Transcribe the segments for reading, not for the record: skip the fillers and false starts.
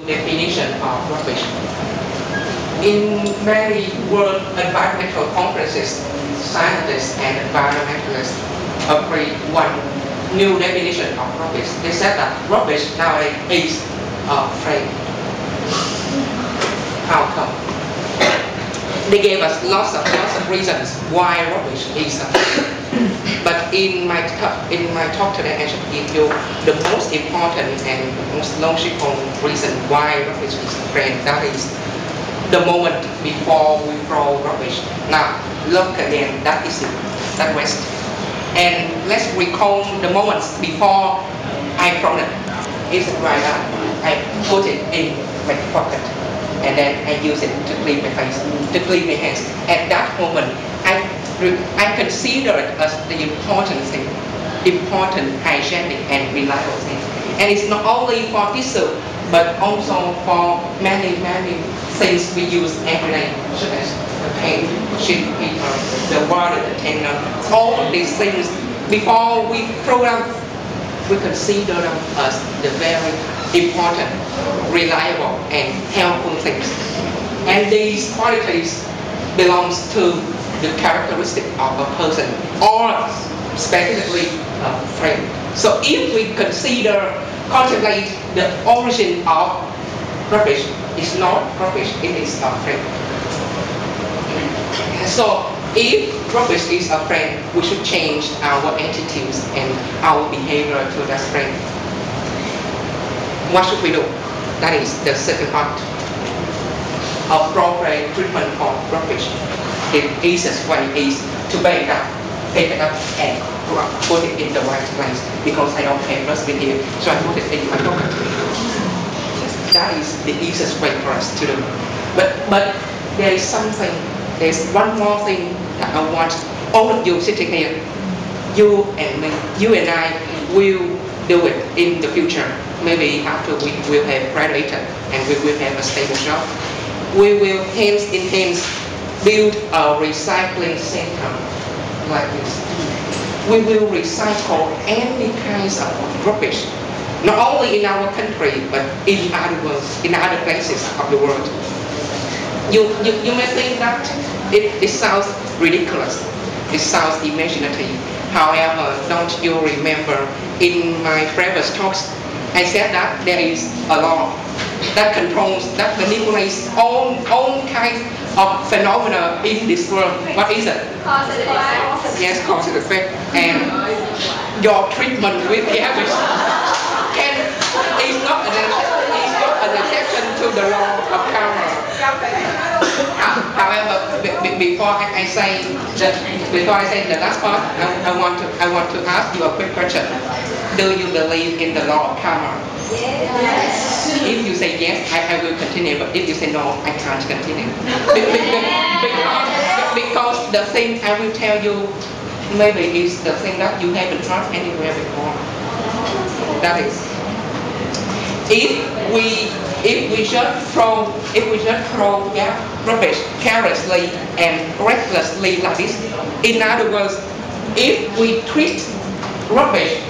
definition of rubbish. In many world environmental conferences, scientists and environmentalists agree one new definition of rubbish. They said that rubbish nowadays is a friend. How come? They gave us lots of reasons why rubbish is a friend. But in my talk today, I should give you the most important and most logical reason why rubbish is a friend. That is the moment before we throw rubbish. Now look again. That is it. That waste. And let's recall the moments before I throw it. Is it right now? I put it in my pocket, and then I use it to clean my face, to clean my hands. At that moment, I consider it as the important thing, important, hygienic, and reliable thing. And it's not only for tissue, but also for many things we use every day, such as the paint, sheet paper, the water container. All of these things, before we throw them, we consider them as the very important, reliable, and helpful things. And these qualities belongs to the characteristic of a person, or specifically a friend. So if we contemplate the origin of rubbish, it's not rubbish, it is a friend. So if rubbish is a friend, we should change our attitudes and our behavior to that friend. What should we do? That is the second part. Appropriate treatment of rubbish. The easiest way is to pick it up and put it in the right place, because I don't have dustbin here, so I put it in my pocket. That is the easiest way for us to do. But there is something. There's one more thing that I want all of you sitting here, you and me, you and I will do it in the future. Maybe after we will have graduated and we will have a stable job, we will hands in hands build a recycling center like this. We will recycle any kinds of rubbish, not only in our country but in other places of the world. You may think that it sounds ridiculous, it sounds imaginative. However, don't you remember in my previous talks, I said that there is a law that controls, that manipulates all kinds of phenomena in this world. What is it? Cause and effect. Yes, cause and effect. And your treatment with garbage is not an exception to the law of karma. However, before I say the last part, I want to ask you a quick question. Do you believe in the law of karma? Yes. If you say yes, I will continue. But if you say no, I can't continue. Because the thing I will tell you maybe is the thing that you haven't heard anywhere before. That is, if we just throw rubbish carelessly and recklessly like this. In other words, if we treat rubbish,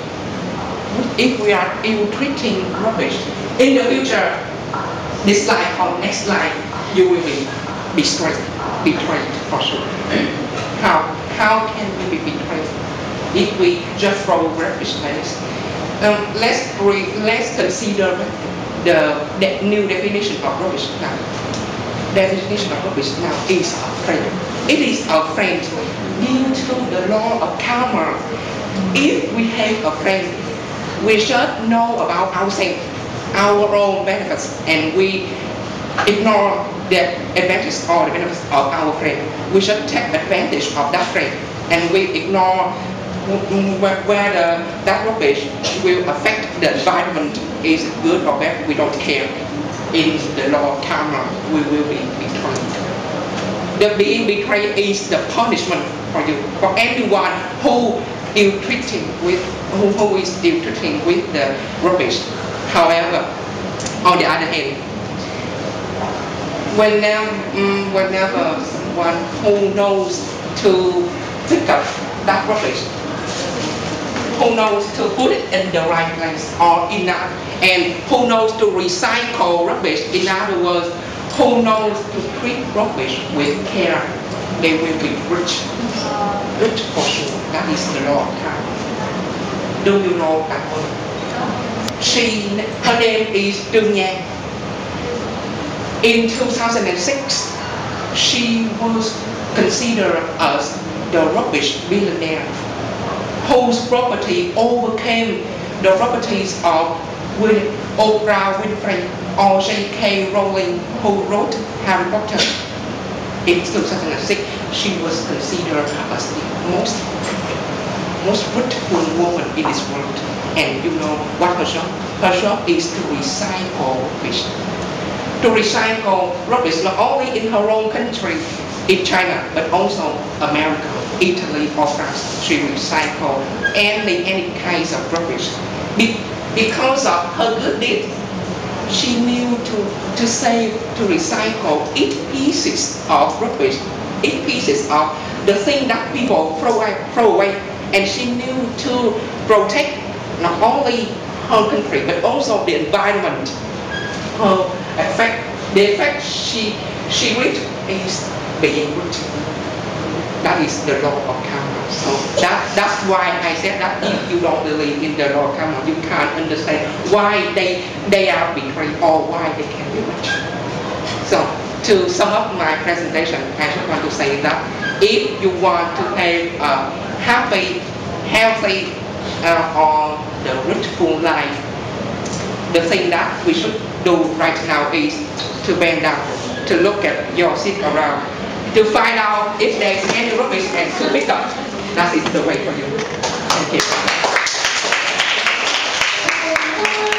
if we are ill-treating rubbish, in the future, this life or next life, you will be betrayed for sure. How can we be betrayed if we just throw rubbish like this? Let's consider the new definition of rubbish now. Definition of rubbish now is a friend. It is a friend due to the law of karma. If we have a friend, we should know about ourselves, our own benefits, and we ignore the advantages or the benefits of our friend. We should take advantage of that friend, and we ignore whether that rubbish will affect the environment. Is it good or bad? We don't care. In the law of karma, we will be betrayed. The being betrayed is the punishment for you, for anyone who is ill-treating with the rubbish. However, on the other hand, whenever someone who knows to pick up that rubbish, who knows to put it in the right place or And who knows to recycle rubbish? In other words, who knows to treat rubbish with care? They will be rich. Rich for sure. That is the law of karma. Do you know that one? Her name is Dung Yang. In 2006, she was considered as the rubbish billionaire, whose property overcame the properties of Oprah Winfrey or J.K. Rowling, who wrote Harry Potter. In 2006, she was considered as the most beautiful woman in this world. And you know what her job? Her job is to recycle rubbish. To recycle rubbish not only in her own country, in China, but also America, Italy, or France. She recycled any kinds of rubbish. Because of her good deed, she knew to save, to recycle 8 pieces of rubbish, 8 pieces of the thing that people throw away. And she knew to protect not only her country, but also the environment. The effect she reached is being rich. That is the law of karma. So that's why I said that if you don't believe in the law of karma, you can't understand why they are betrayed or why they can be rich. So to sum up my presentation, I just want to say that if you want to have a happy, healthy, or the richful life, the thing that we should do right now is to bend down, to look at your seat around, to find out if there's any rubbish and to pick up. That is the way for you. Thank you.